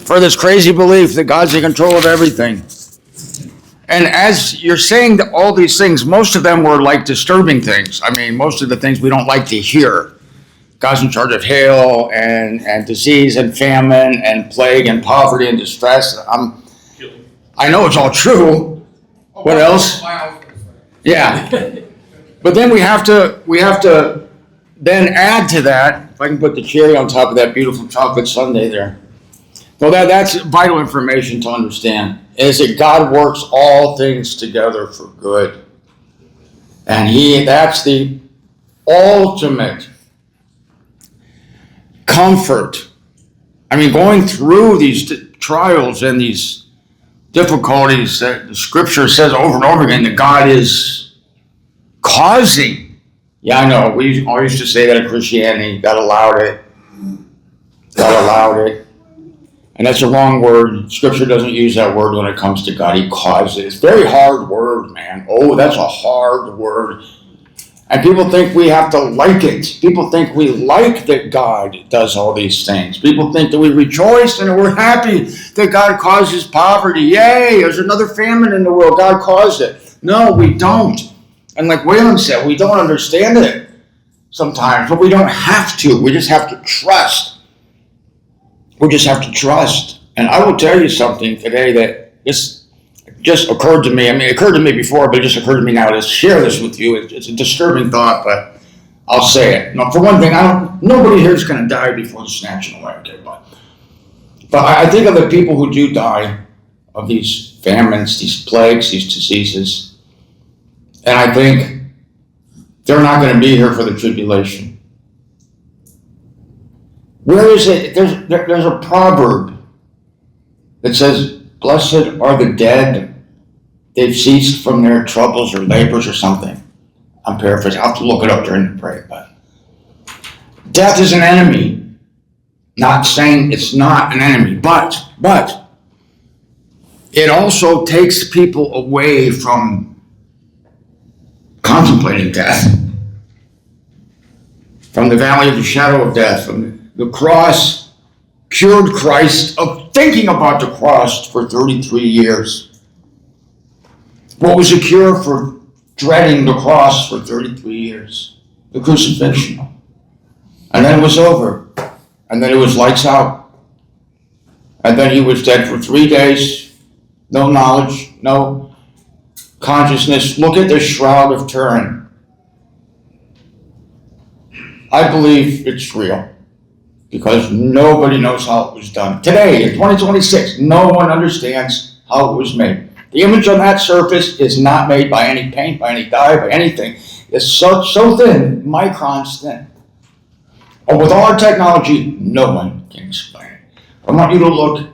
for this crazy belief that God's in control of everything. And as you're saying all these things, most of them were like disturbing things. I mean, most of the things we don't like to hear. God's in charge of hail and disease and famine and plague and poverty and distress. I know it's all true. What else? Yeah. But then we have to then add to that, if I can put the cherry on top of that beautiful chocolate sundae there. Well, that's vital information to understand, is that God works all things together for good. And that's the ultimate comfort. I mean, going through these trials and these difficulties that the scripture says over and over again that God is causing. Yeah, I know. We all used to say that in Christianity. God allowed it. God allowed it. And that's a wrong word. Scripture doesn't use that word when it comes to God. He caused it. It's a very hard word, man. Oh, that's a hard word. And people think we have to like it. People think we like that God does all these things. People think that we rejoice and we're happy that God causes poverty. Yay, there's another famine in the world. God caused it. No, we don't. And like Waylon said, we don't understand it sometimes, but we don't have to. We just have to trust. We just have to trust. And I will tell you something today that just occurred to me. I mean, it occurred to me before, but it just occurred to me now to share this with you. It's a disturbing thought, but I'll say it. Now, for one thing, nobody here is going to die before the snatching away. Okay, but I think of the people who do die of these famines, these plagues, these diseases, and I think they're not going to be here for the tribulation. Where is it? There's a proverb that says, "Blessed are the dead, they've ceased from their troubles or labors," or something. I'm paraphrasing. I'll have to look it up during the prayer. But death is an enemy. Not saying it's not an enemy, but it also takes people away from contemplating death, from the valley of the shadow of death, from the cross. Cured Christ of thinking about the cross for 33 years. What was a cure for dreading the cross for 33 years? The crucifixion. And then it was over. And then it was lights out. And then he was dead for 3 days. No knowledge, no consciousness. Look at the Shroud of Turin. I believe it's real, because nobody knows how it was done. Today, in 2026, no one understands how it was made. The image on that surface is not made by any paint, by any dye, by anything. It's so thin, microns thin. But with all our technology, no one can explain it. I want you to look.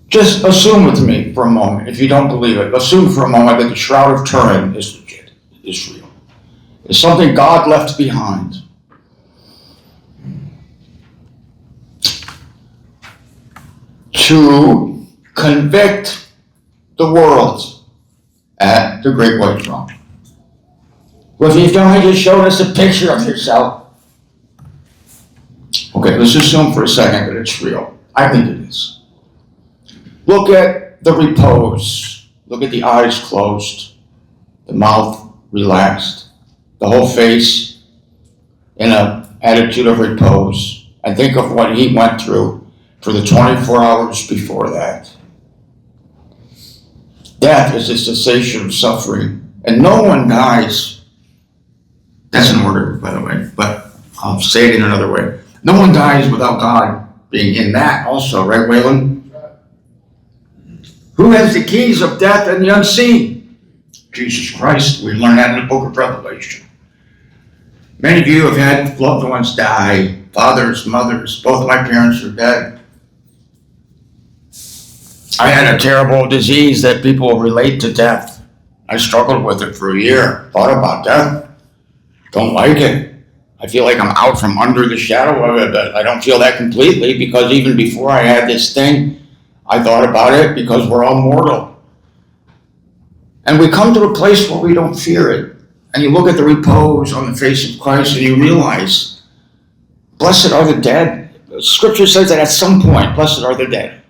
Just assume with me for a moment, if you don't believe it, assume for a moment that the Shroud of Turin is legit, is real. It's something God left behind. To convict the world at the Great White Throne. Well, if you've only just showed us a picture of yourself. Okay, let's assume for a second that it's real. I think it is. Look at the repose. Look at the eyes closed, the mouth relaxed, the whole face in an attitude of repose. And think of what he went through for the 24 hours before that. Death is a cessation of suffering, and no one dies. That's an order, by the way, but I'll say it in another way. No one dies without God being in that also, right, Waylon? Who has the keys of death and the unseen? Jesus Christ. We learn that in the book of Revelation. Many of you have had loved ones die, fathers, mothers. Both of my parents are dead. I had a terrible disease that people relate to death. I struggled with it for a year. Thought about death. Don't like it. I feel like I'm out from under the shadow of it, but I don't feel that completely, because even before I had this thing, I thought about it, because we're all mortal. And we come to a place where we don't fear it. And you look at the repose on the face of Christ and you realize, blessed are the dead. Scripture says that at some point, blessed are the dead.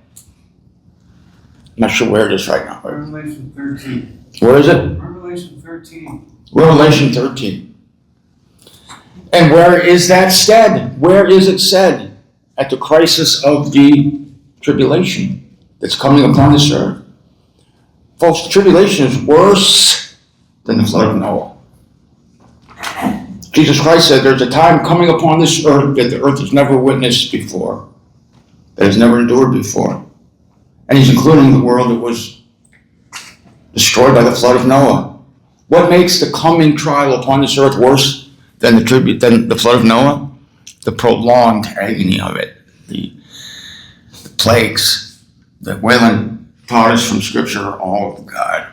I'm not sure where it is right now. Revelation 13. Where is it? Revelation 13. Revelation 13. And where is that said? Where is it said? At the crisis of the tribulation that's coming upon this earth. Folks, the tribulation is worse than the flood of Noah. Jesus Christ said there's a time coming upon this earth that the earth has never witnessed before, that has never endured before. And he's including the world that was destroyed by the flood of Noah. What makes the coming trial upon this earth worse than the flood of Noah? The prolonged agony of it, the plagues that Wayland taught us from Scripture are all of God.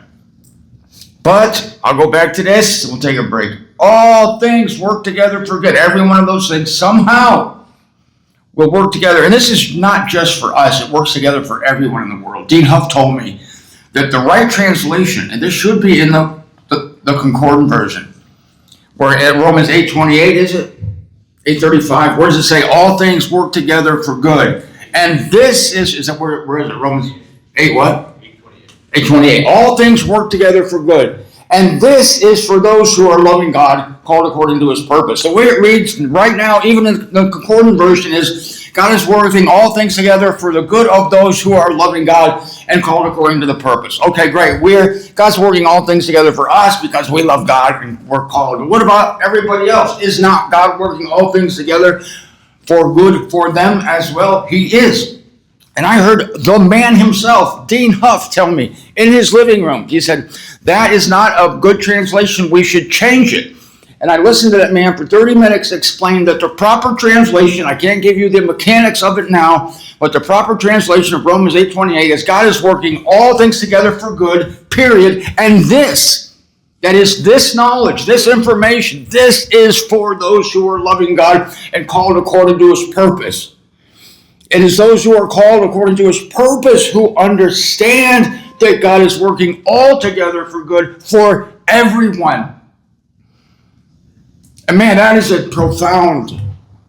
But I'll go back to this and we'll take a break. All things work together for good. Every one of those things somehow will work together. And this is not just for us. It works together for everyone in the world. Dean Huff told me that the right translation, and this should be in the concordant version, where at Romans 8:28, is it? 8:35, where does it say all things work together for good? And this is that where is it? Romans 8 what? 8:28. All things work together for good. And this is for those who are loving God, called according to his purpose. The way it reads right now, even in the concordant version, is God is working all things together for the good of those who are loving God and called according to the purpose. Okay, great. God's working all things together for us because we love God and we're called. But what about everybody else? Is not God working all things together for good for them as well? He is. And I heard the man himself, Dean Huff, tell me in his living room, he said, that is not a good translation. We should change it. And I listened to that man for 30 minutes, explain that the proper translation, I can't give you the mechanics of it now, but the proper translation of Romans 8:28 is God is working all things together for good, period. And that is this knowledge, this information, this is for those who are loving God and called according to his purpose. It is those who are called according to his purpose who understand that God is working all together for good for everyone. And man, that is a profound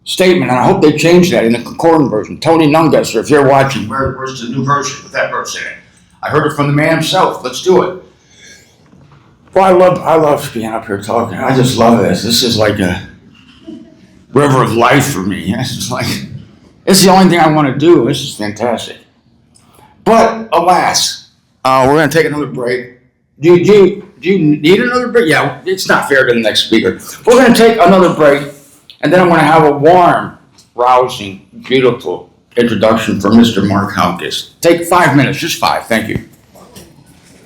statement, and I hope they change that in the concordant version. Tony Nungesser, if you're watching, where's the new version with that verse in it? I heard it from the man himself. Let's do it. Well, I love being up here talking. I just love this. This is like a river of life for me. It's the only thing I want to do. This is fantastic. But alas, we're going to take another break. Do you need another break? Yeah, it's not fair to the next speaker. We're going to take another break, and then I'm going to have a warm, rousing, beautiful introduction from Mr. Mark Halkis. Take 5 minutes, just 5. Thank you.